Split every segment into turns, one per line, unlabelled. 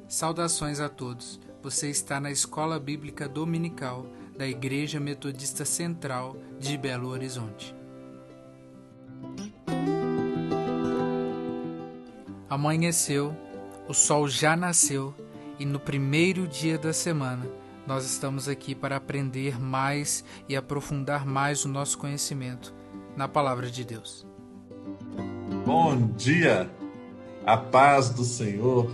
Saudações a todos. Você está na Escola Bíblica Dominical da Igreja Metodista Central de Belo Horizonte. Amanheceu, o sol já nasceu e no primeiro dia da semana nós estamos aqui para aprender mais e aprofundar mais o nosso conhecimento na Palavra de Deus.
Bom dia, a paz do Senhor.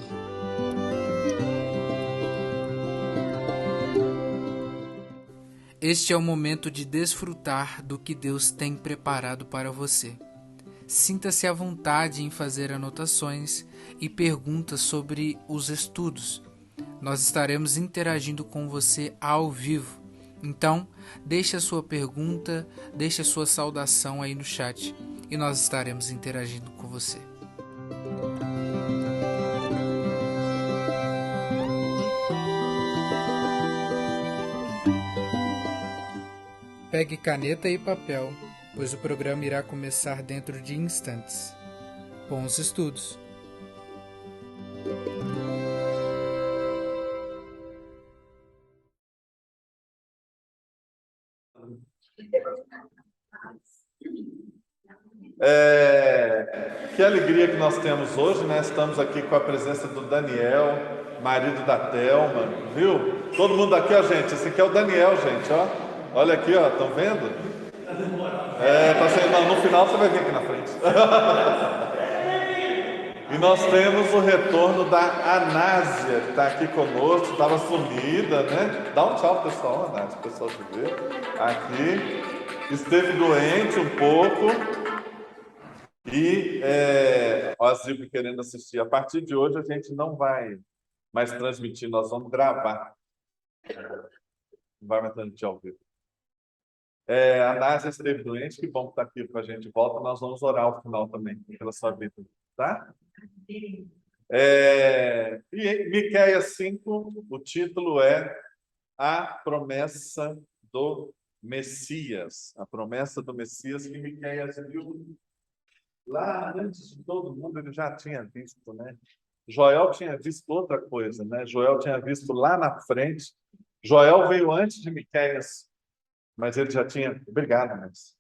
Este é o momento de desfrutar do que Deus tem preparado para você. Sinta-se à vontade em fazer anotações e perguntas sobre os estudos. Nós estaremos interagindo com você ao vivo. Então, deixe a sua pergunta, deixe a sua saudação aí no chat e nós estaremos interagindo com você. Pegue caneta e papel, pois o programa irá começar dentro de instantes. Bons estudos!
Que alegria que nós temos hoje, né? Estamos aqui com a presença do Daniel, marido da Thelma, viu? Todo mundo aqui, ó, gente. Esse aqui é o Daniel, gente, ó. Olha aqui, ó, estão vendo? Tá sendo, não, no final você vai vir aqui na frente. E nós temos o retorno da Anásia, que está aqui conosco, estava sumida, né? Dá um tchau, pessoal, Anásia, o pessoal te vê. Aqui, esteve doente um pouco. E ó, a Zilvia querendo assistir. A partir de hoje a gente não vai mais transmitir, nós vamos gravar. Não vai mais transmitir ao vivo. A Násia esteve doente, que bom que está aqui para a gente volta. Nós vamos orar ao final também, pela sua vida, tá? E Miqueias 5, o título é A Promessa do Messias. A promessa do Messias que Miqueias viu lá antes de todo mundo, ele já tinha visto, né? Joel tinha visto outra coisa, né? Joel tinha visto lá na frente. Joel veio antes de Miqueias, mas ele já tinha... Obrigado, mas...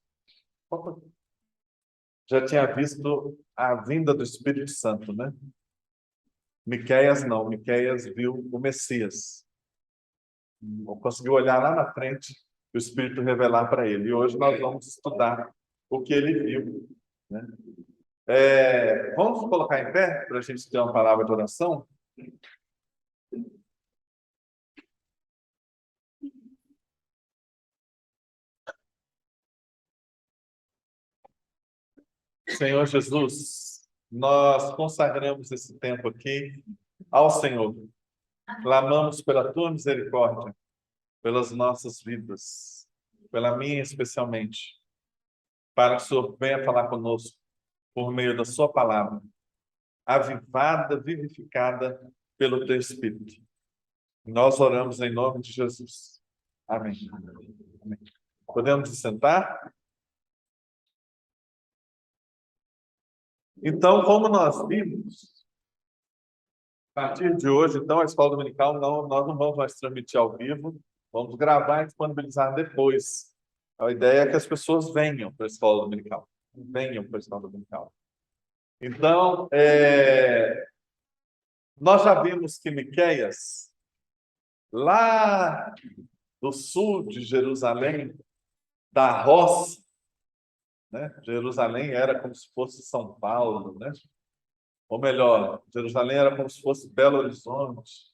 Já tinha visto a vinda do Espírito Santo, né? Miqueias não. Miqueias viu o Messias. Conseguiu olhar lá na frente e o Espírito revelar para ele. E hoje nós vamos estudar o que ele viu, né? Vamos colocar em pé para a gente ter uma palavra de oração? Senhor Jesus, nós consagramos esse tempo aqui ao Senhor. Clamamos pela tua misericórdia, pelas nossas vidas, pela minha especialmente, para que o Senhor venha falar conosco por meio da sua palavra, avivada, vivificada pelo teu Espírito. Nós oramos em nome de Jesus. Amém. Amém. Podemos nos sentar? Então, como nós vimos, a partir de hoje, então, a Escola Dominical, nós não vamos mais transmitir ao vivo, vamos gravar e disponibilizar depois. A ideia é que as pessoas venham para a Escola Dominical. Venham para a Escola Dominical. Então, nós já vimos que Miqueias, lá do sul de Jerusalém, da roça, né? Jerusalém era como se fosse São Paulo, né? Ou melhor, Jerusalém era como se fosse Belo Horizonte.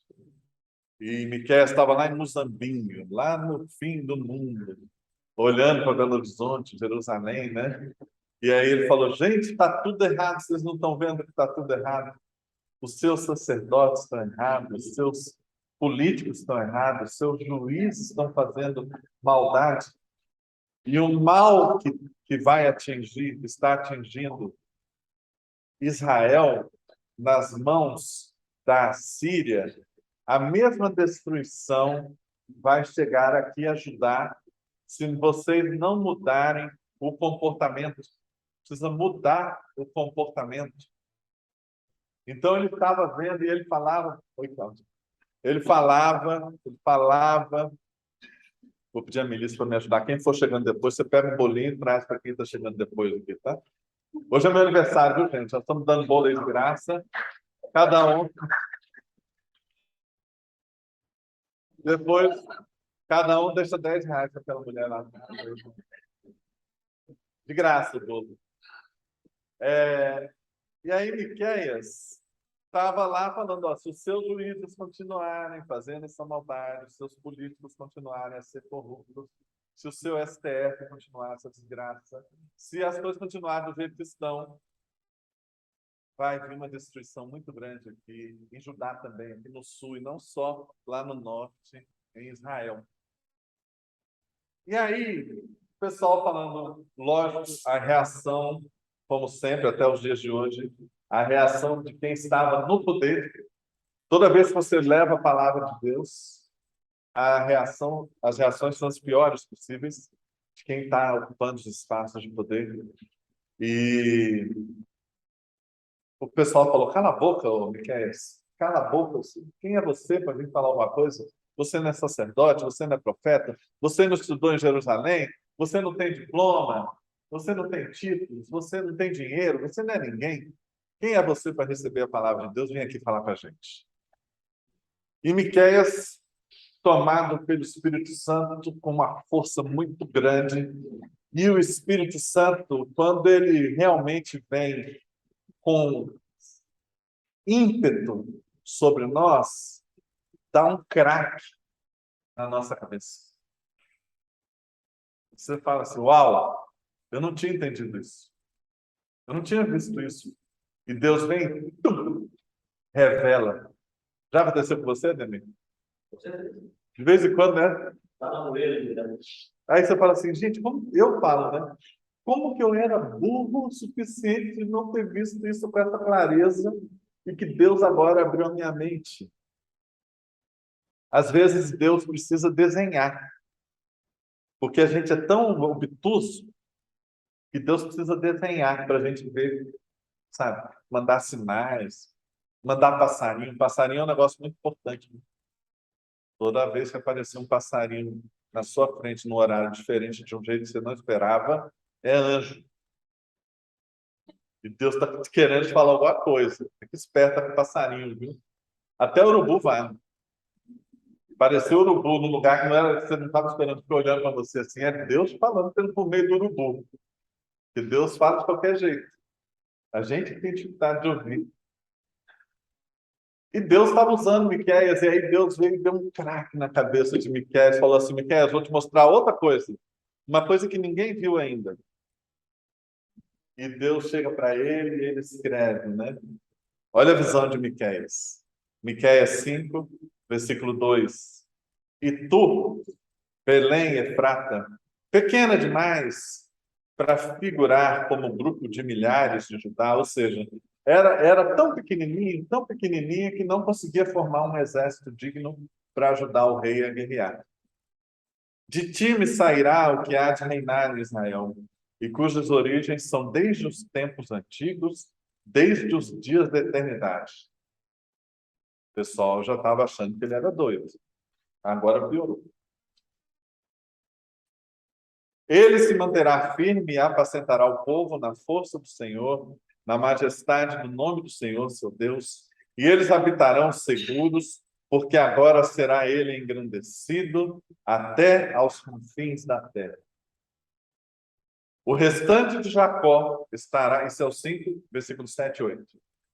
E Miqueias estava lá em Muzambinho, lá no fim do mundo, olhando para Belo Horizonte, Jerusalém, né? E aí ele falou: gente, está tudo errado, vocês não estão vendo que está tudo errado? Os seus sacerdotes estão errados, os seus políticos estão errados, os seus juízes estão fazendo maldade. E o mal que vai atingir, está atingindo Israel nas mãos da Síria, a mesma destruição vai chegar aqui ajudar se vocês não mudarem o comportamento. Precisa mudar o comportamento. Então ele estava vendo e ele falava, oi, Cláudio. Ele falava. Vou pedir a Melissa para me ajudar. Quem for chegando depois, você pega um bolinho e traz para quem está chegando depois aqui, tá? Hoje é meu aniversário, viu, gente? Nós estamos dando bolo aí de graça. Cada um. Depois, cada um deixa R$ 10 para aquela mulher lá. De graça o bolo. E aí, Miqueias estava lá falando, ó, se os seus juízes continuarem fazendo essa maldade, se os seus políticos continuarem a ser corruptos, se o seu STF continuar essa desgraça, se as coisas continuarem do jeito que estão, vai vir uma destruição muito grande aqui, em Judá também, aqui no sul, e não só lá no norte, em Israel. E aí, o pessoal falando, lógico, a reação, como sempre, até os dias de hoje, a reação de quem estava no poder. Toda vez que você leva a palavra de Deus, as reações são as piores possíveis de quem está ocupando os espaços de poder. E o pessoal falou: cala a boca, ô Miqueias, cala a boca. Quem é você para vir falar alguma coisa? Você não é sacerdote, você não é profeta, você não estudou em Jerusalém, você não tem diploma, você não tem títulos, você não tem dinheiro, você não é ninguém. Quem é você para receber a palavra de Deus? Vem aqui falar com a gente. E Miqueias, tomado pelo Espírito Santo com uma força muito grande, e o Espírito Santo, quando ele realmente vem com ímpeto sobre nós, dá um craque na nossa cabeça. Você fala assim: uau, eu não tinha entendido isso. Eu não tinha visto isso. E Deus vem, revela. Já aconteceu com você, Demir? De vez em quando, né? Aí você fala assim, gente, como eu falo, né? Como que eu era burro o suficiente de não ter visto isso com essa clareza e que Deus agora abriu a minha mente? Às vezes Deus precisa desenhar, porque a gente é tão obtuso que Deus precisa desenhar para a gente ver, sabe? Mandar sinais, mandar passarinho. Passarinho é um negócio muito importante, né? Toda vez que aparecer um passarinho na sua frente, num horário diferente, de um jeito que você não esperava, é anjo. E Deus está querendo te falar alguma coisa. Fica esperta com passarinho, viu? Até o urubu vai. Apareceu o urubu num lugar que não era, você não estava esperando, ficar olhando para você assim. É Deus falando por meio do urubu. Que Deus fala de qualquer jeito. A gente tem dificuldade de ouvir. E Deus estava usando Miqueias, e aí Deus veio e deu um craque na cabeça de Miqueias, falou assim: Miqueias, vou te mostrar outra coisa. Uma coisa que ninguém viu ainda. E Deus chega para ele e ele escreve, né? Olha a visão de Miqueias. Miqueias 5, versículo 2. E tu, Belém Efrata, pequena demais para figurar como grupo de milhares de Judá, ou seja, era tão pequenininha que não conseguia formar um exército digno para ajudar o rei a guerrear. De ti me sairá o que há de reinar em Israel, e cujas origens são desde os tempos antigos, desde os dias da eternidade. O pessoal já estava achando que ele era doido. Agora piorou. Ele se manterá firme e apacentará o povo na força do Senhor, na majestade do nome do Senhor, seu Deus, e eles habitarão seguros, porque agora será ele engrandecido até aos confins da terra. O restante de Jacó estará, esse é o 5, versículos 7 e 8.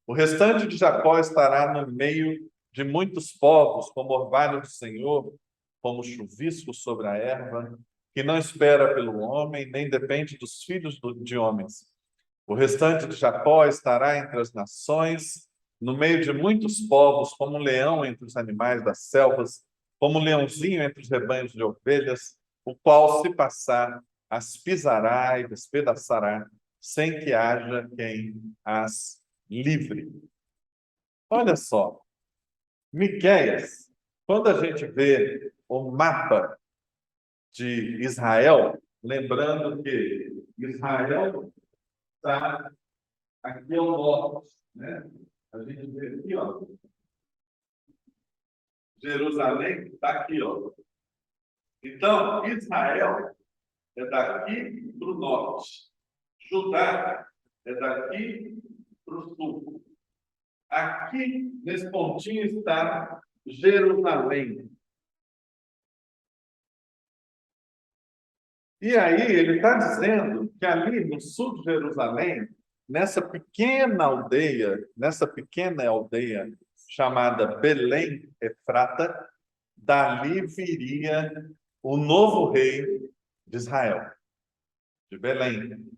O restante de Jacó estará no meio de muitos povos, como orvalho do Senhor, como chuvisco sobre a erva, que não espera pelo homem, nem depende dos filhos de homens. O restante de Jacó estará entre as nações, no meio de muitos povos, como um leão entre os animais das selvas, como um leãozinho entre os rebanhos de ovelhas, o qual, se passar, as pisará e despedaçará, sem que haja quem as livre. Olha só, Miqueias, quando a gente vê o mapa de Israel, lembrando que Israel está aqui ao norte, né? A gente vê aqui, ó. Jerusalém está aqui, ó. Então, Israel é daqui para o norte. Judá é daqui para o sul. Aqui, nesse pontinho, está Jerusalém. E aí, ele está dizendo que ali no sul de Jerusalém, nessa pequena aldeia chamada Belém Efrata, dali viria o novo rei de Israel, de Belém.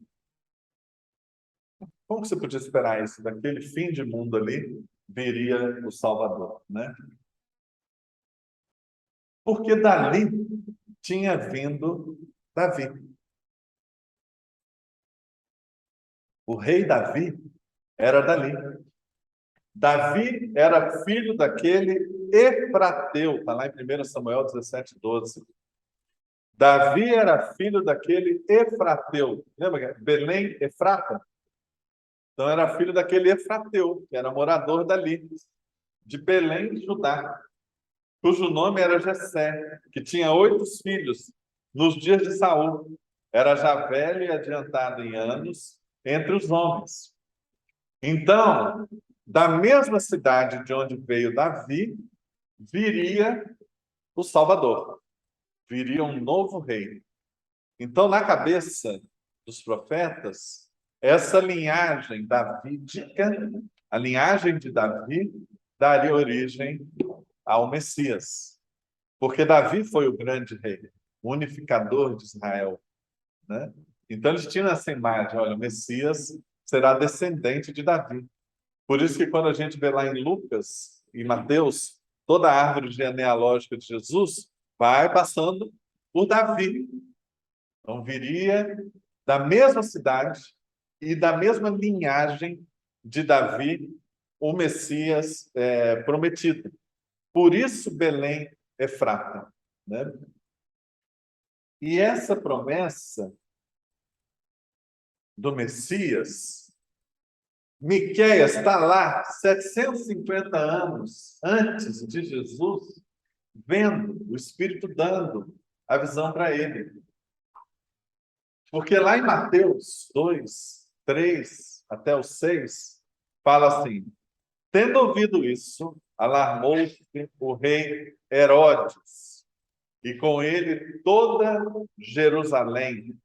Como que você podia esperar isso? Daquele fim de mundo ali, viria o Salvador, né? Porque dali tinha vindo Davi. O rei Davi era dali. Davi era filho daquele Efrateu, está lá em 1 Samuel 17:12. Davi era filho daquele Efrateu. Lembra? Belém, Efrata? Então era filho daquele Efrateu, que era morador dali, de Belém, Judá, cujo nome era Jessé, que tinha 8 filhos nos dias de Saul. Era já velho e adiantado em anos entre os homens. Então, da mesma cidade de onde veio Davi, viria o Salvador, viria um novo rei. Então, na cabeça dos profetas, essa linhagem davídica, a linhagem de Davi, daria origem ao Messias. Porque Davi foi o grande rei, o unificador de Israel, né? Então, eles tinham essa imagem, olha, o Messias será descendente de Davi. Por isso que quando a gente vê lá em Lucas e Mateus, toda a árvore genealógica de Jesus vai passando por Davi. Então, viria da mesma cidade e da mesma linhagem de Davi, o Messias prometido. Por isso, Belém Efrata, né? E essa promessa do Messias, Miqueias está lá 750 anos antes de Jesus, vendo o Espírito dando a visão para ele. Porque lá em Mateus 2, 3 até o 6, fala assim: tendo ouvido isso, alarmou-se o rei Herodes, e com ele toda Jerusalém.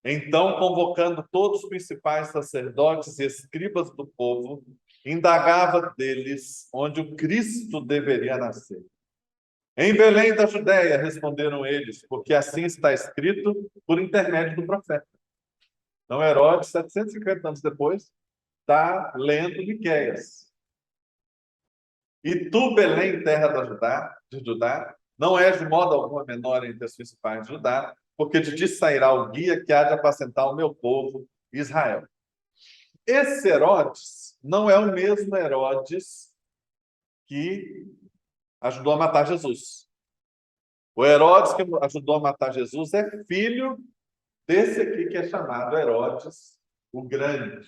Então, convocando todos os principais sacerdotes e escribas do povo, indagava deles onde o Cristo deveria nascer. Em Belém da Judéia, responderam eles, porque assim está escrito por intermédio do profeta. Então, Herodes, 750 anos depois, está lendo Miqueias. E tu, Belém, terra de Judá, não és de modo algum a menor entre as principais de Judá, porque de ti sairá o guia que há de apacentar o meu povo, Israel. Esse Herodes não é o mesmo Herodes que ajudou a matar Jesus. O Herodes que ajudou a matar Jesus é filho desse aqui que é chamado Herodes o Grande.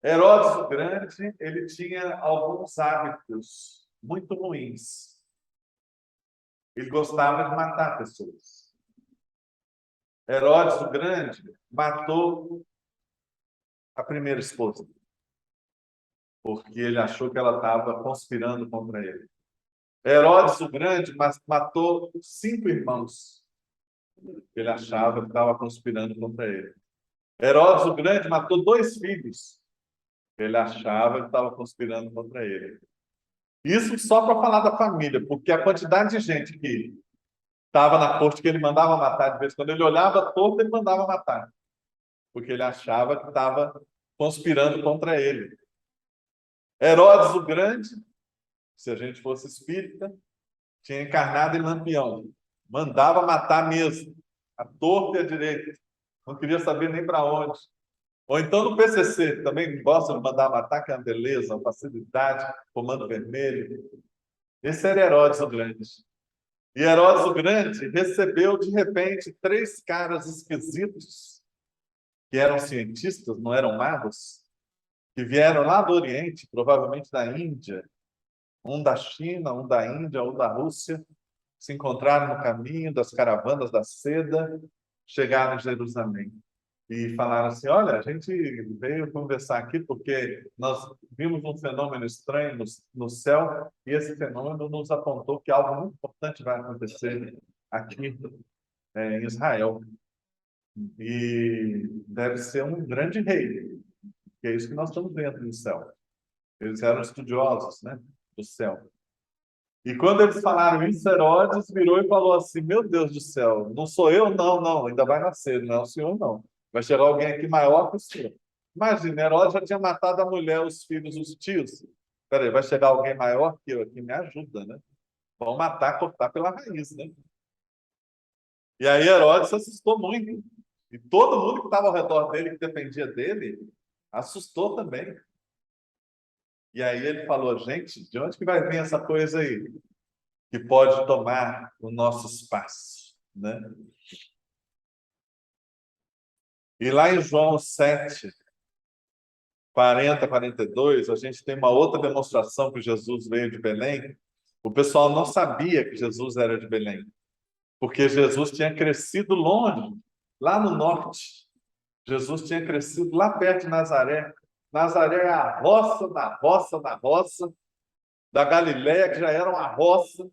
Herodes o Grande, ele tinha alguns hábitos muito ruins. Ele gostava de matar pessoas. Herodes o Grande matou a primeira esposa, porque ele achou que ela estava conspirando contra ele. Herodes o Grande matou 5 irmãos, que ele achava que estava conspirando contra ele. Herodes o Grande matou 2 filhos, que ele achava que estava conspirando contra ele. Isso só para falar da família, porque a quantidade de gente que estava na corte que ele mandava matar, de vez em quando ele olhava torto, ele mandava matar, porque ele achava que estava conspirando contra ele. Herodes o Grande, se a gente fosse espírita, tinha encarnado em Lampião, mandava matar mesmo, à torta e à direita, não queria saber nem para onde. Ou então no PCC, também gosta de mandar matar, que é uma beleza, uma facilidade, comando vermelho. Esse era Herodes o Grande. E Herodes o Grande recebeu, de repente, 3 caras esquisitos, que eram cientistas, não eram magos, que vieram lá do Oriente, provavelmente da Índia, um da China, um da Índia, um da Rússia, se encontraram no caminho das caravanas da seda, chegaram em Jerusalém e falaram assim: olha, a gente veio conversar aqui porque nós vimos um fenômeno estranho no céu e esse fenômeno nos apontou que algo muito importante vai acontecer aqui em Israel. E deve ser um grande rei, que é isso que nós estamos vendo no céu. Eles eram estudiosos, né, do céu. E quando eles falaram isso, Herodes virou e falou assim: meu Deus do céu, não sou eu, não, não, ainda vai nascer, não é o senhor, não. Vai chegar alguém aqui maior que o senhor. Imagina, Herodes já tinha matado a mulher, os filhos, os tios. Peraí, vai chegar alguém maior que eu aqui, me ajuda, né? Vão matar, cortar pela raiz, né? E aí Herodes se assustou muito. E todo mundo que estava ao redor dele, que dependia dele, assustou também. E aí ele falou: gente, de onde que vai vir essa coisa aí que pode tomar o nosso espaço, né? E lá em João 7, 40, 42, a gente tem uma outra demonstração que Jesus veio de Belém. O pessoal não sabia que Jesus era de Belém, porque Jesus tinha crescido longe, lá no norte. Jesus tinha crescido lá perto de Nazaré. Nazaré é a roça da roça da roça da Galiléia, que já era uma roça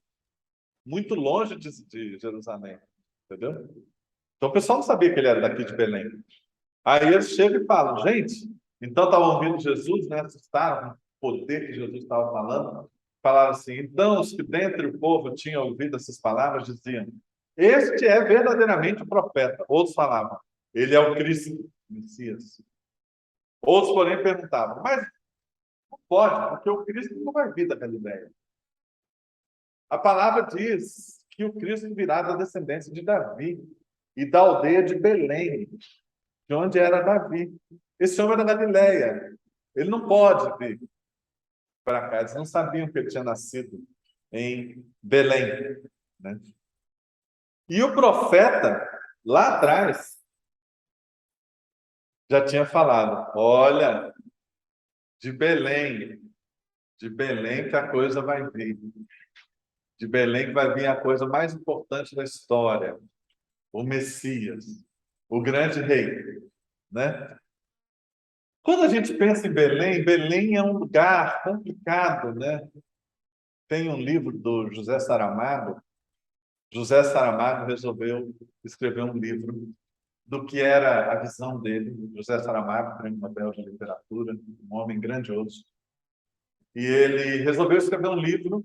muito longe de Jerusalém, entendeu? Então o pessoal não sabia que ele era daqui de Belém. Aí eles chegam e falam: gente, então estavam ouvindo Jesus, né? Assustaram com o poder que Jesus estava falando. Falaram assim: então os que dentre o povo tinham ouvido essas palavras diziam: este é verdadeiramente o profeta. Outros falavam: ele é o Cristo, o Messias. Outros, porém, perguntavam: mas não pode, porque o Cristo não vai vir da Galileia. A palavra diz que o Cristo virá da descendência de Davi e da aldeia de Belém, de onde era Davi. Esse homem é da Galileia. Ele não pode vir para cá. Eles não sabiam que ele tinha nascido em Belém, né? E o profeta, lá atrás, já tinha falado: olha, de Belém que a coisa vai vir. De Belém que vai vir a coisa mais importante da história, o Messias, o grande rei, né? Quando a gente pensa em Belém, Belém é um lugar complicado, né? Tem um livro do José Saramago. José Saramago resolveu escrever um livro do que era a visão dele. José Saramago, Prêmio Nobel de Literatura, um homem grandioso. E ele resolveu escrever um livro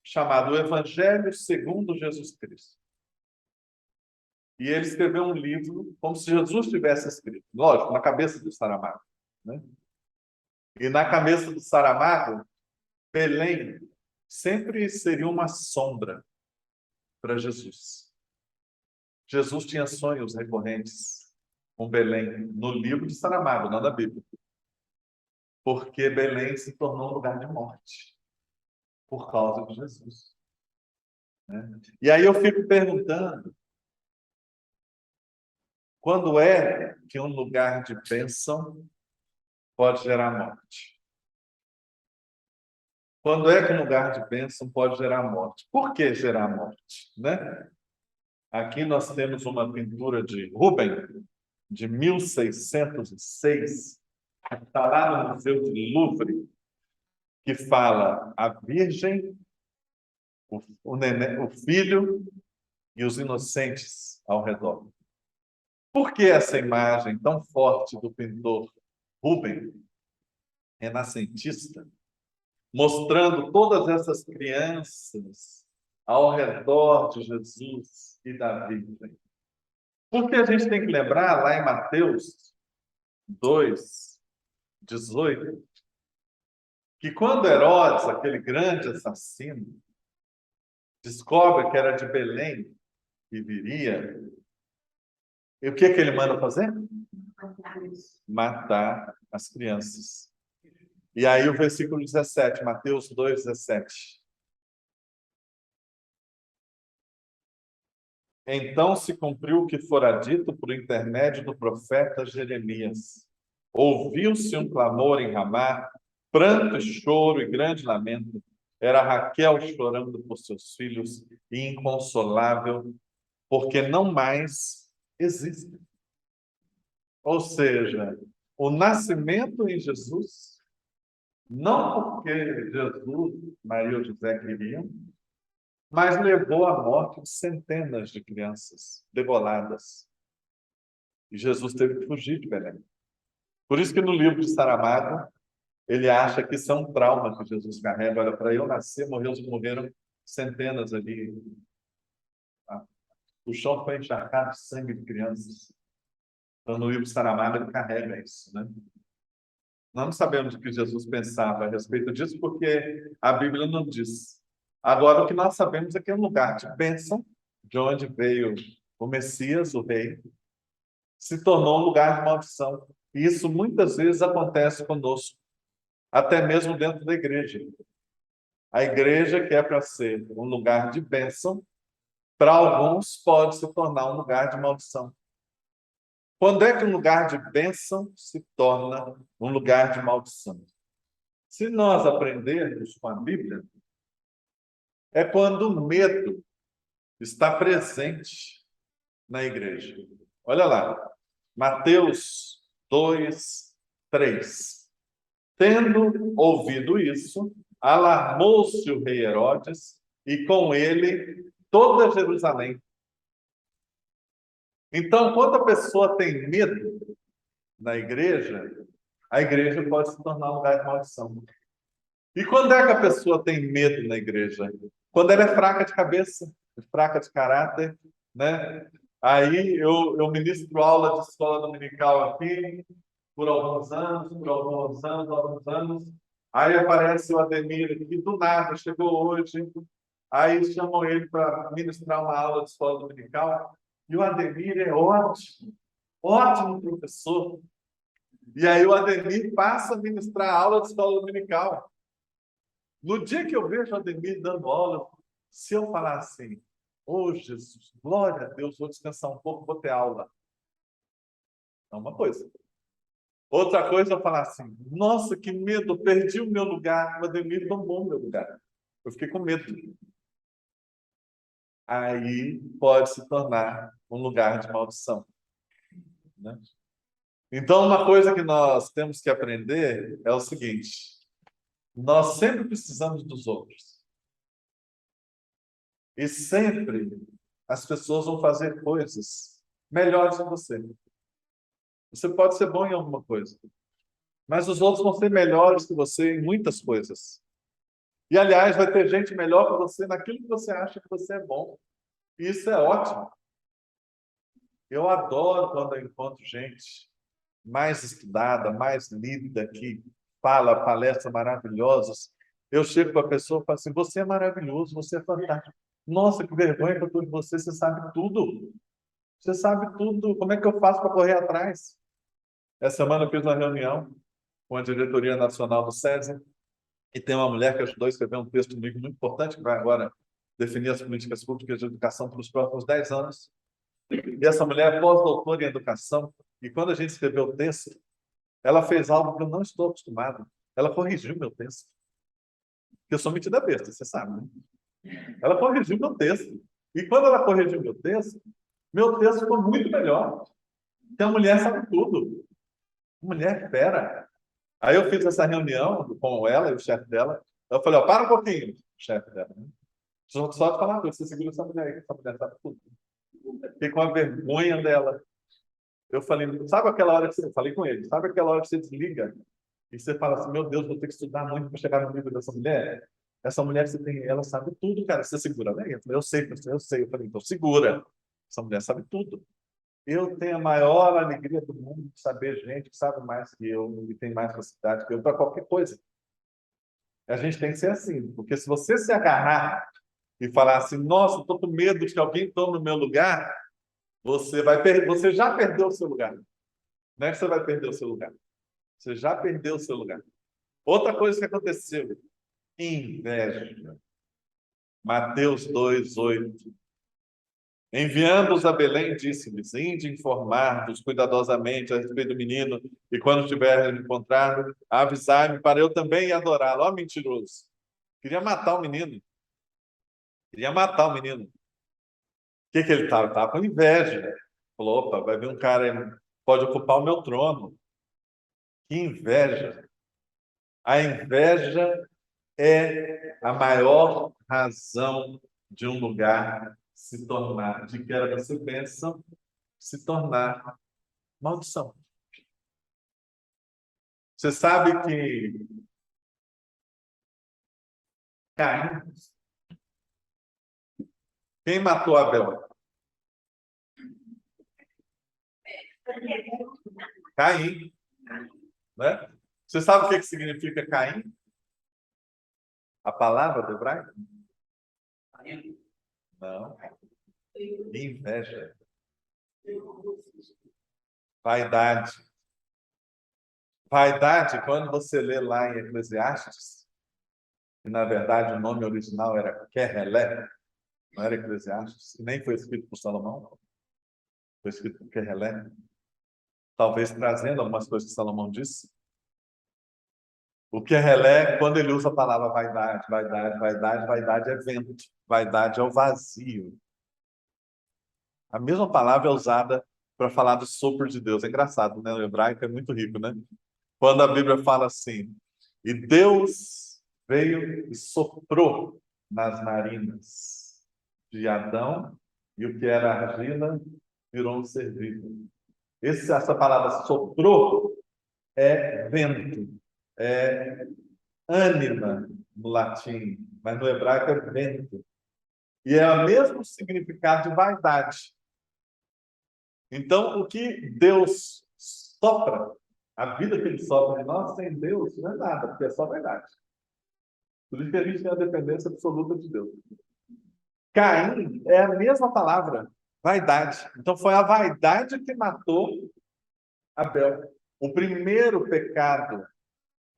chamado O Evangelho segundo Jesus Cristo. E ele escreveu um livro como se Jesus tivesse escrito. Lógico, na cabeça do Saramago, né? E na cabeça do Saramago, Belém sempre seria uma sombra para Jesus. Jesus tinha sonhos recorrentes com Belém, no livro de Saramago, não na Bíblia. Porque Belém se tornou um lugar de morte por causa de Jesus, né? E aí eu fico perguntando, quando é que um lugar de bênção pode gerar morte? Quando é que um lugar de bênção pode gerar morte? Por que gerar morte, né? Aqui nós temos uma pintura de Rubens, de 1606, que está lá no Museu do Louvre, que fala a Virgem, o filho e os inocentes ao redor. Por que essa imagem tão forte do pintor Rubens, renascentista, mostrando todas essas crianças ao redor de Jesus e da Virgem? Porque a gente tem que lembrar, lá em Mateus 2, 18, que quando Herodes, aquele grande assassino, descobre que era de Belém e viria, e o que ele manda fazer? Matar as crianças. E aí o versículo 17, Mateus 2, 17. Então se cumpriu o que fora dito por intermédio do profeta Jeremias. Ouviu-se um clamor em Ramá, pranto e choro e grande lamento. Era Raquel chorando por seus filhos e inconsolável, porque não mais existem. Ou seja, o nascimento em Jesus, não porque Jesus, Maria ou José queriam, mas levou à morte de centenas de crianças degoladas. E Jesus teve que fugir de Belém. Por isso que no livro de Saramago, ele acha que isso é um trauma que Jesus carrega. Olha, para eu nascer, morreram centenas ali. O chão foi encharcado de sangue de crianças. Então, no livro de Saramago, ele carrega isso, né? Nós não sabemos o que Jesus pensava a respeito disso, porque a Bíblia não diz. Agora, o que nós sabemos é que é um lugar de bênção, de onde veio o Messias, o Rei, se tornou um lugar de maldição. E isso muitas vezes acontece conosco, até mesmo dentro da igreja. A igreja, que é para ser um lugar de bênção, para alguns pode se tornar um lugar de maldição. Quando é que um lugar de bênção se torna um lugar de maldição? Se nós aprendermos com a Bíblia, é quando o medo está presente na igreja. Olha lá, Mateus 2, 3. Tendo ouvido isso, alarmou-se o rei Herodes e com ele toda Jerusalém. Então, quando a pessoa tem medo na igreja, a igreja pode se tornar um lugar de maldição. E quando é que a pessoa tem medo na igreja? Quando ela é fraca de cabeça, fraca de caráter, né? Aí eu ministro aula de escola dominical aqui por alguns anos, alguns anos. Aí aparece o Ademir aqui, do nada, chegou hoje. Aí chamam ele para ministrar uma aula de escola dominical. E o Ademir é ótimo, ótimo professor. E aí o Ademir passa a ministrar a aula de escola dominical. No dia que eu vejo o Ademir dando aula, se eu falar assim, ô Jesus, glória a Deus, vou descansar um pouco, vou ter aula. É uma coisa. Outra coisa, eu falar assim, nossa, que medo, perdi o meu lugar, o Ademir tomou o meu lugar. Eu fiquei com medo. Aí pode se tornar um lugar de maldição, né? Então, uma coisa que nós temos que aprender é o seguinte: nós sempre precisamos dos outros. E sempre as pessoas vão fazer coisas melhores que você. Você pode ser bom em alguma coisa, mas os outros vão ser melhores que você em muitas coisas. E, aliás, vai ter gente melhor que você naquilo que você acha que você é bom. E isso é ótimo. Eu adoro quando eu encontro gente mais estudada, mais lida, que fala palestras maravilhosas. Eu chego para a pessoa e falo assim, você é maravilhoso, você é fantástico. Nossa, que vergonha que eu estou de você, você sabe tudo. Você sabe tudo. Como é que eu faço para correr atrás? Essa semana eu fiz uma reunião com a diretoria nacional do SESI e tem uma mulher que ajudou a escrever um texto comigo muito importante, que vai agora definir as políticas públicas de educação para os próximos 10 anos. E essa mulher é pós-doutora em educação. E quando a gente escreveu o texto, ela fez algo que eu não estou acostumado. Ela corrigiu meu texto. Porque eu sou metida besta, você sabe, né? Ela corrigiu meu texto. E quando ela corrigiu meu texto ficou muito melhor. Porque a mulher sabe tudo. Mulher fera. Aí eu fiz essa reunião com ela e o chefe dela. Eu falei, ó, para um pouquinho, chefe dela. Né? Só de falar, você segura essa mulher aí, que essa mulher sabe tudo. Fiquei com a vergonha dela. Eu falei, sabe aquela hora que você... Eu falei com ele, sabe aquela hora que você desliga e você fala assim, meu Deus, vou ter que estudar muito para chegar no nível dessa mulher? Essa mulher, você tem, ela sabe tudo, cara. Você segura, né? Eu falei, eu sei, professor, eu sei. Eu falei, então segura. Essa mulher sabe tudo. Eu tenho a maior alegria do mundo de saber gente que sabe mais que eu e tem mais capacidade que eu para qualquer coisa. A gente tem que ser assim, porque se você se agarrar e falar assim, nossa, estou com medo de que alguém tome o meu lugar, você já perdeu o seu lugar. Não é que você vai perder o seu lugar. Você já perdeu o seu lugar. Outra coisa que aconteceu, inveja. Mateus 2, 8. Enviando-os a Belém, disse-lhes: ide informar-vos cuidadosamente a respeito do menino, e quando tiverem encontrado, avisai-me para eu também ir adorá-lo. Ó, mentiroso. Queria matar o menino. Queria matar o menino. O que ele estava? Estava com inveja. Falou: opa, vai vir um cara aí, pode ocupar o meu trono. Que inveja. A inveja é a maior razão de um lugar se tornar, de que era para ser bênção, se tornar maldição. Você sabe que Caim, quem matou Abel? Caim, né? Você sabe o que significa Caim? A palavra do hebraico? Não. Inveja. Vaidade. Vaidade, quando você lê lá em Eclesiastes, que na verdade o nome original era Querelé, não era Eclesiastes, e nem foi escrito por Salomão, foi escrito por Querelé, talvez trazendo algumas coisas que Salomão disse. O Querelé, quando ele usa a palavra vaidade, vaidade, vaidade, vaidade é vento, vaidade é o vazio. A mesma palavra é usada para falar do sopro de Deus. É engraçado, né? O hebraico é muito rico, né? Quando a Bíblia fala assim, e Deus veio e soprou nas narinas de Adão, e o que era argila virou um ser vivo. Essa palavra soprou é vento, é ânima no latim, mas no hebraico é vento. E é o mesmo significado de vaidade. Então, o que Deus sopra, a vida que Ele sopra em nós, sem Deus, não é nada, porque é só verdade. Por isso que a gente tem a dependência absoluta de Deus. Caim é a mesma palavra, vaidade. Então, foi a vaidade que matou Abel. O primeiro pecado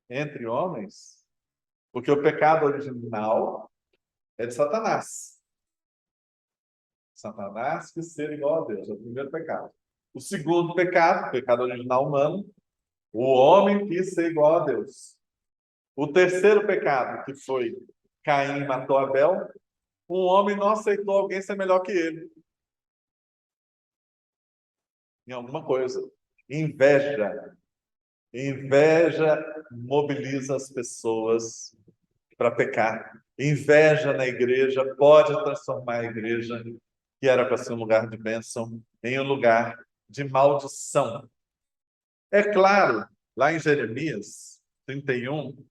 entre homens, porque o pecado original é de Satanás. Satanás quis ser igual a Deus, é o primeiro pecado. O segundo pecado, pecado original humano, o homem quis ser igual a Deus. O terceiro pecado, que foi Caim matou Abel, um homem não aceitou alguém ser melhor que ele. Em alguma coisa. Inveja. Inveja mobiliza as pessoas para pecar. Inveja na igreja pode transformar a igreja, que era para ser um lugar de bênção, em um lugar de maldição. É claro, lá em Jeremias 31,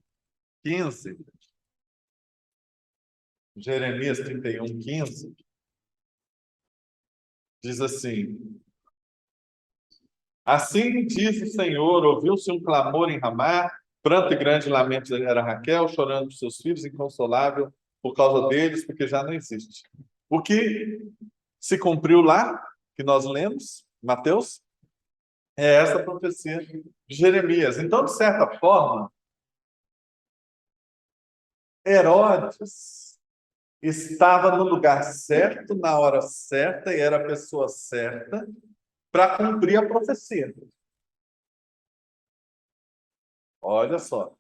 15, Jeremias 31, 15, diz assim: assim diz o Senhor, ouviu-se um clamor em Ramá, pranto e grande lamento era Raquel, chorando por seus filhos, inconsolável por causa deles, porque já não existe. O que se cumpriu lá, que nós lemos, Mateus, é essa profecia de Jeremias. Então, de certa forma, Herodes estava no lugar certo, na hora certa, e era a pessoa certa para cumprir a profecia. Olha só.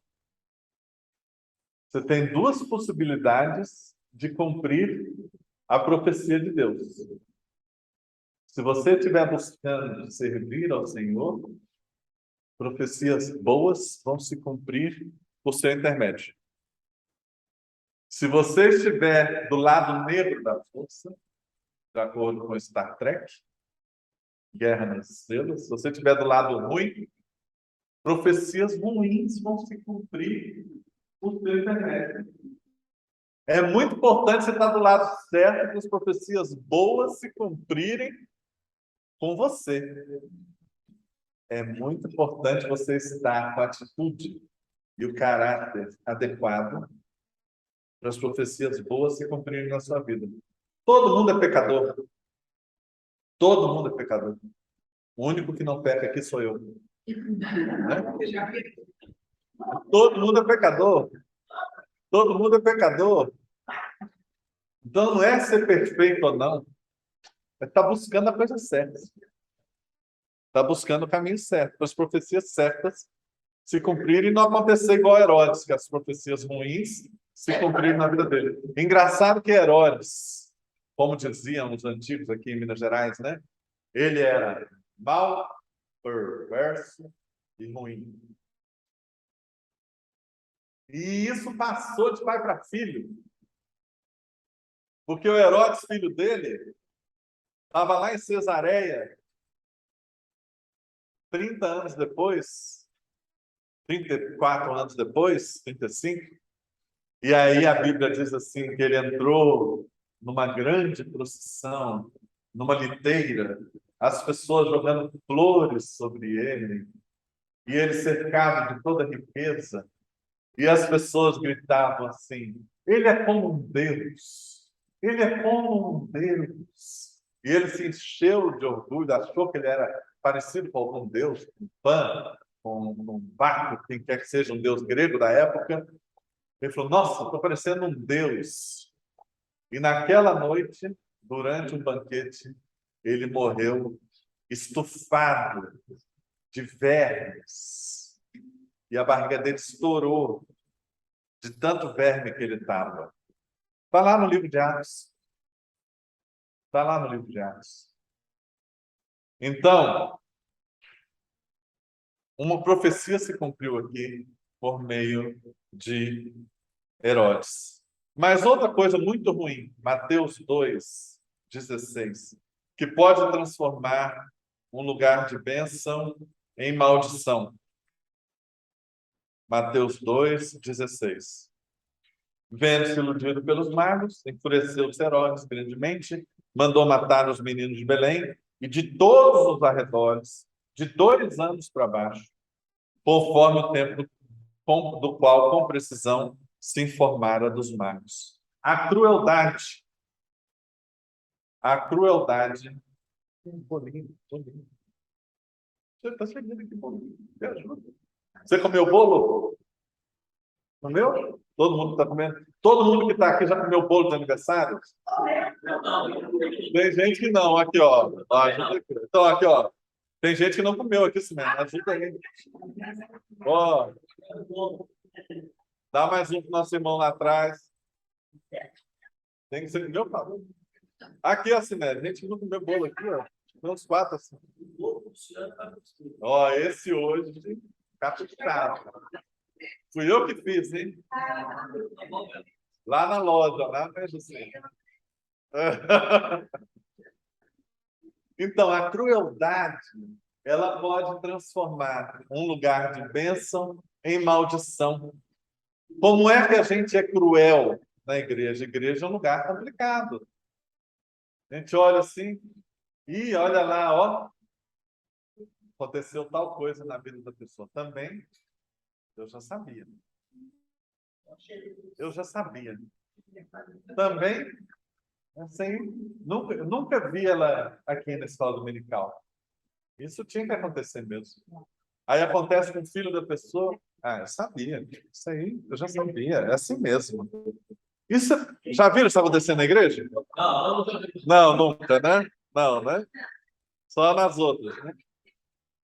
Você tem duas possibilidades de cumprir a profecia de Deus. Se você estiver buscando servir ao Senhor, profecias boas vão se cumprir por seu intermédio. Se você estiver do lado negro da força, de acordo com Star Trek, Guerra nas Estrelas, se você estiver do lado ruim, profecias ruins vão se cumprir por seu intermédio. É muito importante você estar do lado certo para as profecias boas se cumprirem com você. É muito importante você estar com a atitude e o caráter adequado para as profecias boas se cumprirem na sua vida. Todo mundo é pecador. Todo mundo é pecador. O único que não peca aqui sou eu. Né? Todo mundo é pecador. Todo mundo é pecador. Então não é ser perfeito ou não. Está buscando a coisa certa. Está buscando o caminho certo, para as profecias certas se cumprirem e não acontecer igual a Herodes, que as profecias ruins se cumprirem na vida dele. Engraçado que Herodes, como diziam os antigos aqui em Minas Gerais, né? Ele era mau, perverso e ruim. E isso passou de pai para filho. Porque o Herodes, filho dele, estava lá em Cesareia, 30 anos depois, 34 anos depois, 35. E aí a Bíblia diz assim que ele entrou numa grande procissão, numa liteira, as pessoas jogando flores sobre ele, e ele cercado de toda riqueza, e as pessoas gritavam assim: ele é como um Deus, ele é como um Deus. E ele se encheu de orgulho, achou que ele era parecido com algum Deus, com Pan, com um Baco, quem quer que seja um Deus grego da época. Ele falou: nossa, estou parecendo um Deus. E naquela noite, durante um banquete, ele morreu estufado de vermes. E a barriga dele estourou de tanto verme que ele estava. Está lá no livro de Atos. Está lá no livro de Atos. Então, uma profecia se cumpriu aqui por meio de Herodes. Mas outra coisa muito ruim, Mateus 2:16, que pode transformar um lugar de bênção em maldição. Mateus 2:16. Vendo-se iludido pelos magos, enfureceu-se Herodes grandemente, mandou matar os meninos de Belém e de todos os arredores, de 2 anos para baixo, conforme o tempo do qual, com precisão, se informara dos magos. A crueldade. Bolinho, bolinho. Você está chegando aqui, bolinho. Me ajuda. Você comeu bolo? Comeu? Todo mundo está comendo? Todo mundo que está aqui já comeu bolo de aniversário? Tem gente que não. Aqui, ó. Ó, ajuda aqui. Então, aqui, ó. Tem gente que não comeu aqui, Simone. Ajuda aí. Ó, dá mais um para o nosso irmão lá atrás. Tem que ser meu, Paulo. Aqui, ó, Simone. Gente que não comeu bolo aqui, ó. Tem uns 4 assim. Ó, esse hoje, caprichado. Fui eu que fiz, hein? Lá na loja, lá, né, José? Então, a crueldade, ela pode transformar um lugar de bênção em maldição. Como é que a gente é cruel na igreja? A igreja é um lugar complicado. A gente olha assim, e olha lá, ó, aconteceu tal coisa na vida da pessoa. Também, eu já sabia. Eu já sabia. Também, assim, nunca vi ela aqui na escola dominical. Isso tinha que acontecer mesmo. Aí acontece com o filho da pessoa. Ah, eu sabia. Isso aí, eu já sabia. É assim mesmo. Isso, já viram isso acontecendo na igreja? Não, nunca, né? Não, né? Só nas outras, né?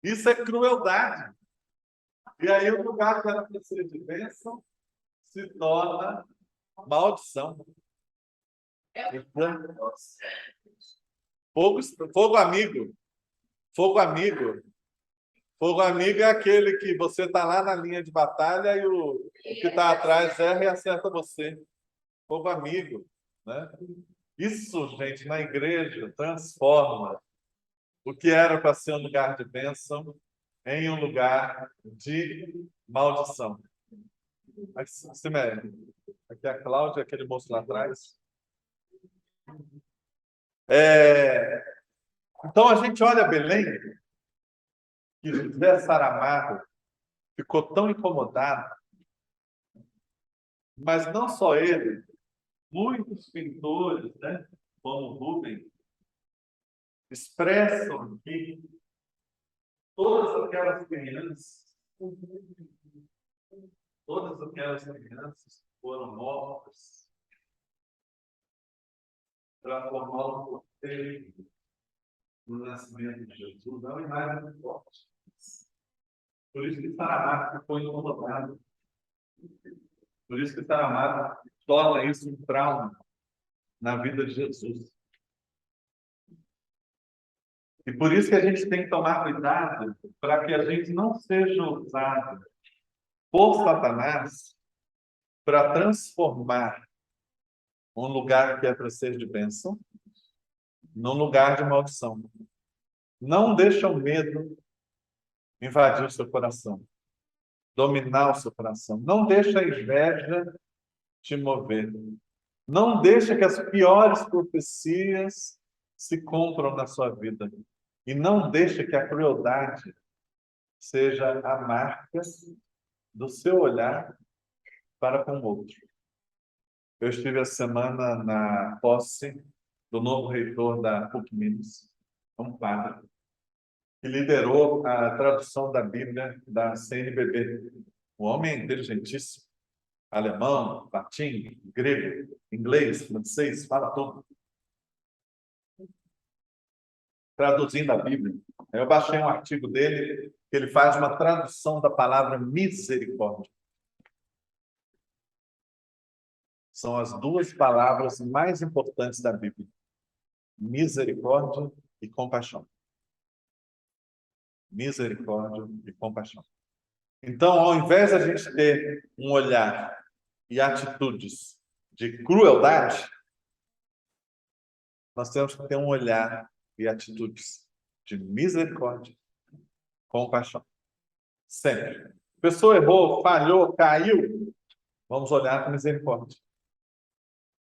Isso é crueldade. E aí o lugar que era para ser de bênção se torna maldição. Então, fogo, fogo amigo. Fogo amigo. Fogo amigo é aquele que você está lá na linha de batalha e o que está atrás erra e acerta você. Fogo amigo, né? Isso, gente, na igreja transforma o que era para ser um lugar de bênção em um lugar de maldição. Aqui, Simério, aqui é a Cláudia, aquele moço lá atrás. Então a gente olha Belém, que José Saramago ficou tão incomodado, mas não só ele, muitos pintores, né, como Rubens, expressam que todas aquelas crianças, foram mortas para formar um cortejo no nascimento de Jesus é uma imagem muito forte. Por isso que estar amado ficou incomodado. Por isso que estar amado torna isso um trauma na vida de Jesus. E por isso que a gente tem que tomar cuidado para que a gente não seja usado por Satanás para transformar um lugar que é para ser de bênção num lugar de maldição. Não deixa o medo invadir o seu coração, dominar o seu coração. Não deixa a inveja te mover. Não deixa que as piores profecias se cumpram na sua vida. E não deixa que a crueldade seja a marca do seu olhar para com o outro. Eu estive essa semana na posse do novo reitor da PUC Minas, um padre, que liderou a tradução da Bíblia da CNBB. Um homem inteligentíssimo, alemão, latim, grego, inglês, francês, fala tudo. Traduzindo a Bíblia. Eu baixei um artigo dele, que ele faz uma tradução da palavra misericórdia. São as duas palavras mais importantes da Bíblia: misericórdia e compaixão. Misericórdia e compaixão. Então, ao invés de a gente ter um olhar e atitudes de crueldade, nós temos que ter um olhar e atitudes de misericórdia, compaixão. Sempre. A pessoa errou, falhou, caiu, vamos olhar com misericórdia.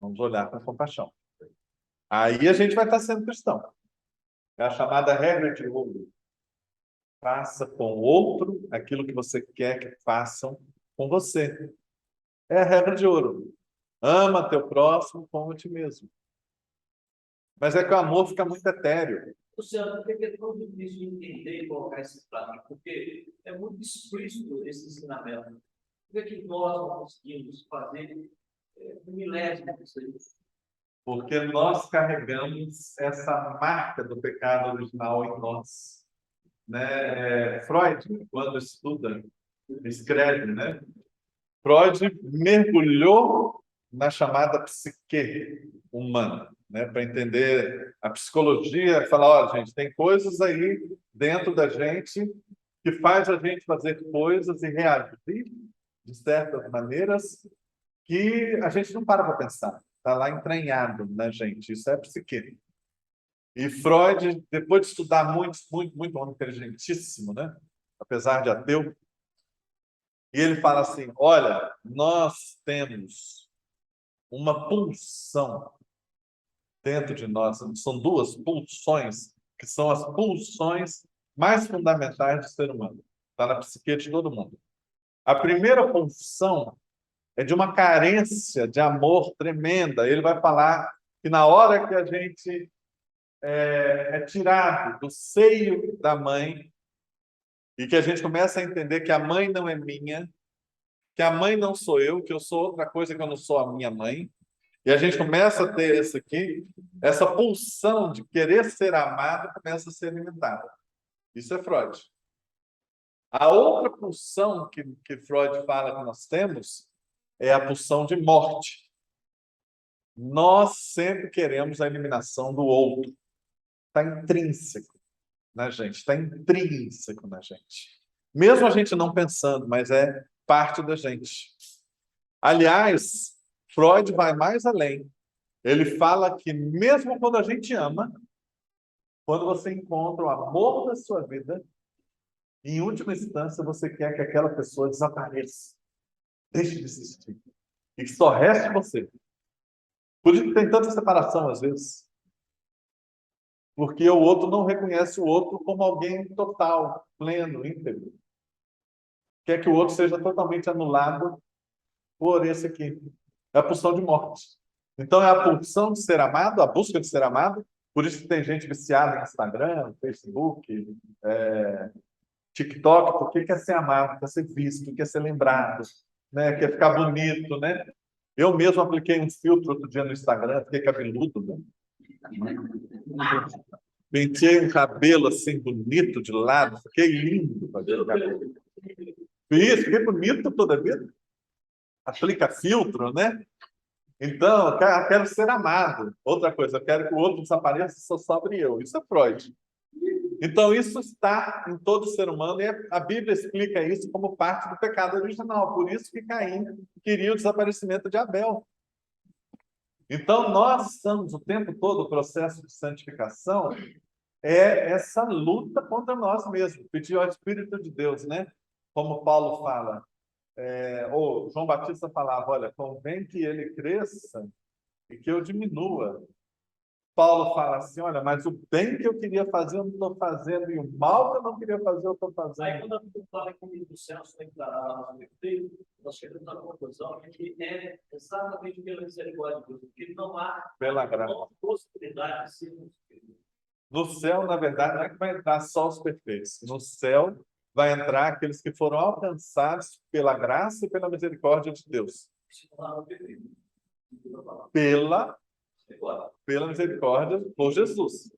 Vamos olhar com compaixão. Aí a gente vai estar sendo cristão. É a chamada regra de ouro. Faça com o outro aquilo que você quer que façam com você. É a regra de ouro. Ama teu próximo como a ti mesmo. Mas é que o amor fica muito etéreo.
Luciano, por que é tão difícil de entender e colocar esse plano? Porque é muito explícito esse ensinamento. Por que nós não conseguimos fazer um milésimo disso aí?
Porque nós carregamos essa marca do pecado original em nós. Né? Freud, quando estuda, escreve, né? Freud mergulhou na chamada psique humana, né? Para entender a psicologia, falar, ó, gente, tem coisas aí dentro da gente que faz a gente fazer coisas e reagir de certas maneiras que a gente não para pensar. Está lá entranhado na gente. Isso é psique. E Freud, depois de estudar muito, homem inteligentíssimo, né? Apesar de ateu, e ele fala assim, olha, nós temos uma pulsão dentro de nós, são duas pulsões, que são as pulsões mais fundamentais do ser humano. Está na psique de todo mundo. A primeira pulsão é de uma carência de amor tremenda. Ele vai falar que na hora que a gente é tirado do seio da mãe e que a gente começa a entender que a mãe não é minha, que a mãe não sou eu, que eu sou outra coisa que eu não sou a minha mãe, e a gente começa a ter isso aqui, essa pulsão de querer ser amado começa a ser alimentada. Isso é Freud. A outra pulsão que Freud fala que nós temos é a pulsão de morte. Nós sempre queremos a eliminação do outro. Está intrínseco na gente, está intrínseco na gente. Mesmo a gente não pensando, mas é parte da gente. Aliás, Freud vai mais além. Ele fala que mesmo quando a gente ama, quando você encontra o amor da sua vida, em última instância você quer que aquela pessoa desapareça, deixe de existir, e que só reste você. Por isso que tem tanta separação às vezes. Porque o outro não reconhece o outro como alguém total, pleno, íntegro. Quer que o outro seja totalmente anulado por esse aqui. É a pulsão de morte. Então, é a pulsão de ser amado, a busca de ser amado. Por isso que tem gente viciada em Instagram, Facebook, TikTok, porque quer ser amado, quer ser visto, quer ser lembrado, né? Quer ficar bonito, né? Eu mesmo apliquei um filtro outro dia no Instagram, fiquei cabeludo, né? Pentei um cabelo assim bonito de lado, fiquei lindo com aquele cabelo. Fiquei bonito toda a vida. Aplica filtro, né? Então, quero ser amado. Outra coisa, eu quero que o outro desapareça, só sobre eu. Isso é Freud. Então, isso está em todo ser humano e a Bíblia explica isso como parte do pecado original. Por isso que Caim queria o desaparecimento de Abel. Então, nós estamos o tempo todo, o processo de santificação é essa luta contra nós mesmos, pedir ao Espírito de Deus, né? Como Paulo fala, ou João Batista falava, olha, convém que ele cresça e que eu diminua. Paulo fala assim, olha, mas o bem que eu queria fazer, eu não estou fazendo, e o mal que eu não queria fazer, eu estou fazendo.
Aí, quando a gente fala que o céu se declarar no perfeito, nós chegamos à conclusão de que é exatamente pela misericórdia de Deus, porque não há
Pela graça.
possibilidade de sermos perfeitos.
No céu, na verdade, não é que vai entrar só os perfeitos. No céu vai entrar aqueles que foram alcançados pela graça e pela misericórdia de Deus.
Se não há perfeito.
Pela misericórdia por Jesus.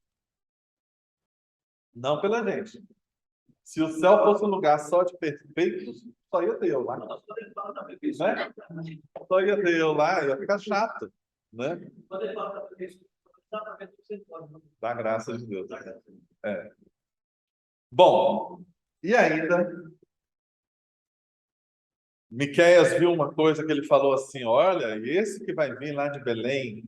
Não pela gente. Se o céu fosse um lugar só de perfeitos, só ia ter eu lá.
Nós podemos falar da perfeição.
Né? Só ia ter eu lá, ia ficar chato. Né?
Podemos falar da perfeição. Exatamente o que você pode.
Da graça de Deus. É. Bom, e ainda, Miqueias viu uma coisa que ele falou assim, olha, esse que vai vir lá de Belém,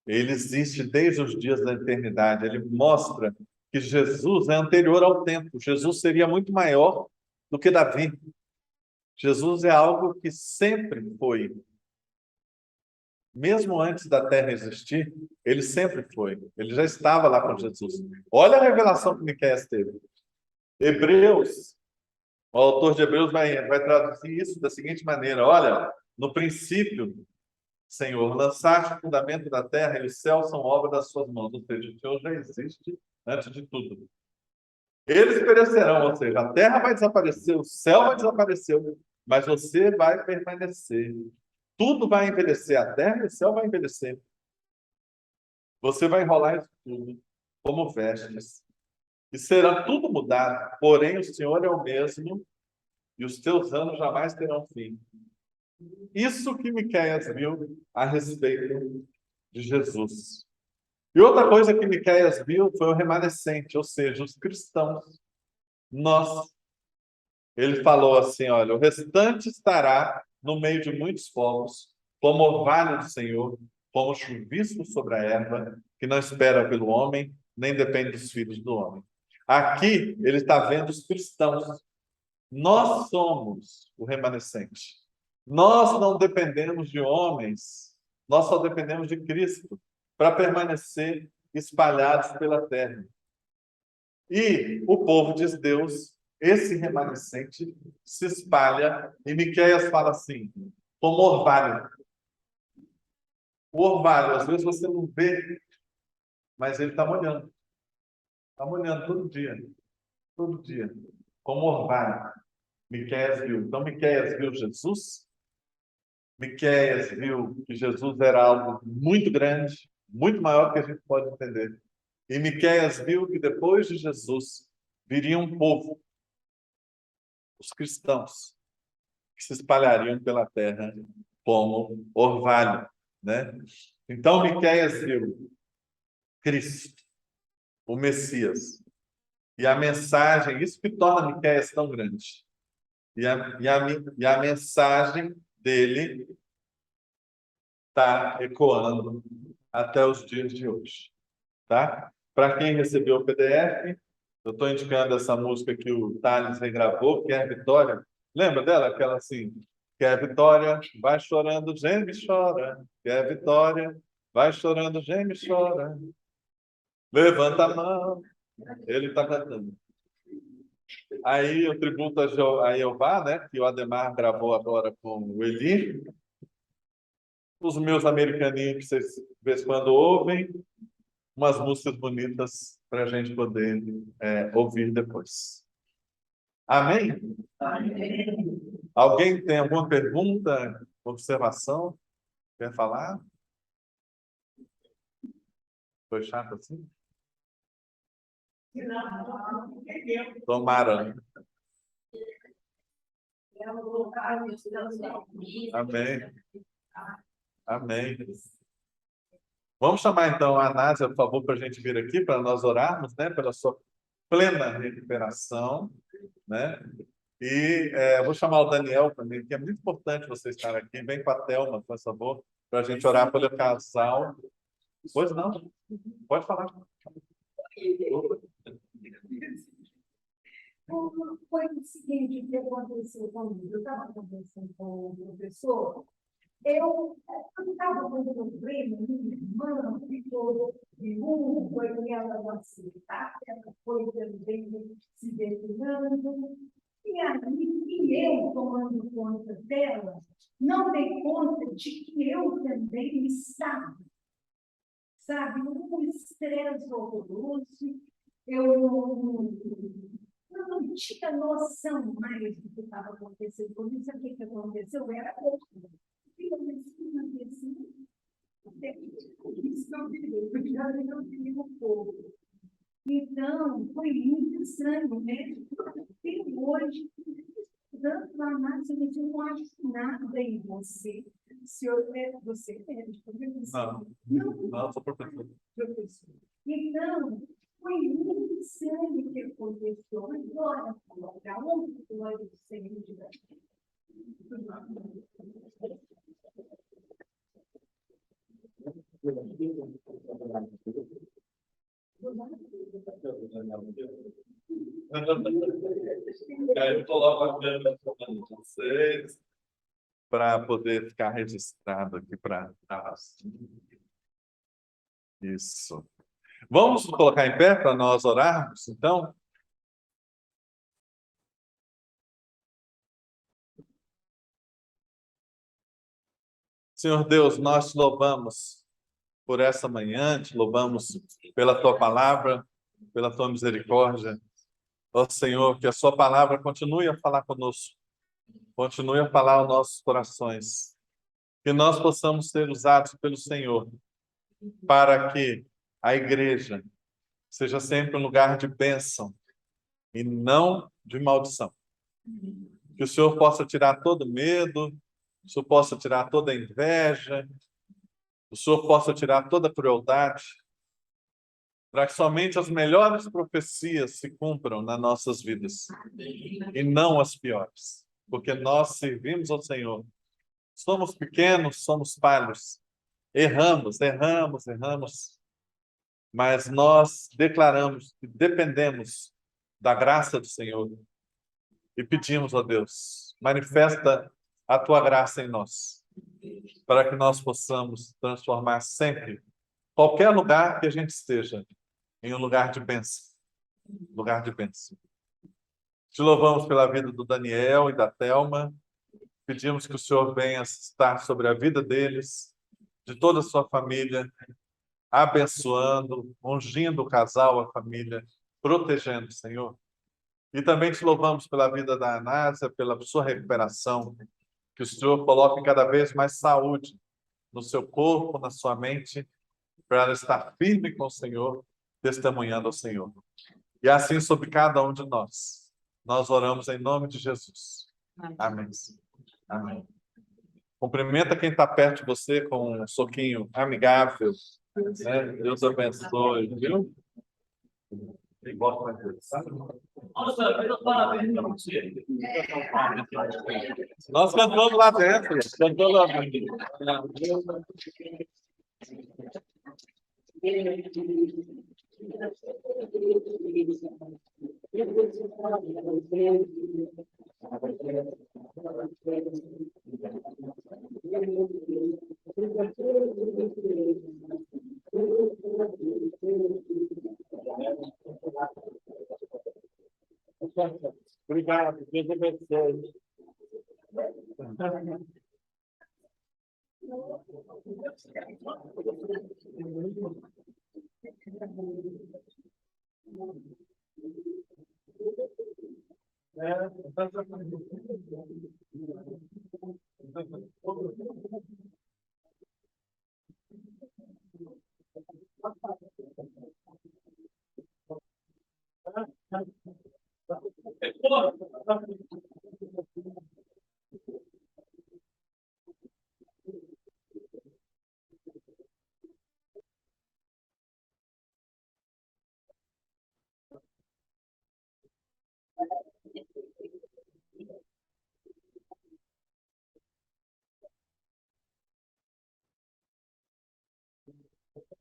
ele existe desde os dias da eternidade. Ele mostra que Jesus é anterior ao tempo. Jesus seria muito maior do que Davi. Jesus é algo que sempre foi. Mesmo antes da Terra existir, ele sempre foi. Ele já estava lá com Jesus. Olha a revelação que Miqueias teve. Hebreus, o autor de Hebreus vai traduzir isso da seguinte maneira: olha, no princípio, Senhor, lançaste o fundamento da terra e os céus são obra das suas mãos. Ou seja, o Senhor já existe antes de tudo. Eles perecerão, ou seja, a terra vai desaparecer, o céu vai desaparecer, mas você vai permanecer. Tudo vai envelhecer, a terra e o céu vai envelhecer. Você vai enrolar isso tudo como vestes. E será tudo mudado. Porém, o Senhor é o mesmo e os teus anos jamais terão fim. Isso que Miqueias viu a respeito de Jesus. E outra coisa que Miqueias viu foi o remanescente, ou seja, os cristãos. Nós. Ele falou assim, olha, o restante estará no meio de muitos povos, como orvalho do Senhor, como chuvisco sobre a erva, que não espera pelo homem, nem depende dos filhos do homem. Aqui, ele está vendo os cristãos. Nós somos o remanescente. Nós não dependemos de homens, nós só dependemos de Cristo para permanecer espalhados pela terra. E o povo de Deus, esse remanescente, se espalha, e Miqueias fala assim, como orvalho. O orvalho, às vezes você não vê, mas ele está molhando. Está molhando todo dia, como orvalho. Miqueias viu. Então, Miqueias viu Jesus. Miqueias viu que Jesus era algo muito grande, muito maior do que a gente pode entender. E Miqueias viu que depois de Jesus viria um povo, os cristãos, que se espalhariam pela terra como orvalho, né? Então, Miqueias viu Cristo, o Messias. E a mensagem, isso que torna Miqueias tão grande. E a mensagem dele está ecoando até os dias de hoje. Tá? Para quem recebeu o PDF, eu estou indicando essa música que o Thales regravou, que é a Vitória. Lembra dela? Aquela assim, que é a Vitória, vai chorando, geme e chora. Que é a Vitória, vai chorando, geme e chora. Levanta a mão. Ele está cantando. Aí o tributo a Jeová, né, que o Ademar gravou agora com o Eli. Os meus americaninhos que vocês de vez em quando ouvem. Umas músicas bonitas para a gente poder ouvir depois. Amém?
Amém.
Alguém tem alguma pergunta, observação? Quer falar? Foi chato assim? Tomara. Amém. Amém. Vamos chamar então a Nádia, por favor, para a gente vir aqui, para nós orarmos, né, pela sua plena recuperação, né? E vou chamar o Daniel também, que é muito importante você estar aqui. Vem com a Thelma, por favor, para a gente orar pelo casal. Pois não, pode falar.
Foi o seguinte que aconteceu comigo. Eu estava conversando com o professor. Eu estava com um problema, minha irmã ficou viúva e ela não aceitava, ela foi também se definhando. E aí, e eu tomando conta dela, não dei conta de que eu também estava, sabe, um estresse horroroso. Eu não tinha noção mais do que estava acontecendo comigo. Sabe o que aconteceu? Era outro. E eu disse, assim, isso não me já não me um pouco. Então, foi muito estranho, né? Até hoje, tanto na massa, eu não acho nada em você. Senhor, você é médico,
Não, sou professor.
Então, foi muito estranho que aconteceu. Agora, para onde glória do Senhor de Deus?
Eu coloco a câmera de vocês para poder ficar registrado aqui para isso. Vamos nos colocar em pé para nós orarmos, então? Senhor Deus, nós te louvamos por essa manhã, te louvamos pela tua palavra, pela tua misericórdia. Ó Senhor, que a sua palavra continue a falar conosco, continue a falar aos nossos corações, que nós possamos ser usados pelo Senhor para que a igreja seja sempre um lugar de bênção e não de maldição. Que o Senhor possa tirar todo medo, o Senhor possa tirar toda inveja, o Senhor possa tirar toda crueldade, para que somente as melhores profecias se cumpram nas nossas vidas e não as piores, porque nós servimos ao Senhor. Somos pequenos, somos falhos, erramos, mas nós declaramos que dependemos da graça do Senhor e pedimos a Deus, manifesta a tua graça em nós, para que nós possamos transformar sempre qualquer lugar que a gente esteja em um lugar de bênção, lugar de bênção. Te louvamos pela vida do Daniel e da Thelma. Pedimos que o Senhor venha estar sobre a vida deles, de toda a sua família, abençoando, ungindo o casal, a família, protegendo, Senhor. E também te louvamos pela vida da Anásia, pela sua recuperação, que o Senhor coloque cada vez mais saúde no seu corpo, na sua mente, para ela estar firme com o Senhor, testemunhando ao Senhor. E assim sobre cada um de nós. Nós oramos em nome de Jesus. Amém. Amém. Cumprimenta quem está perto de você com um soquinho amigável. Né? Deus abençoe, viu? Nós cantamos lá dentro. Cantamos lá dentro. Obrigado, Deus abençoe. Não.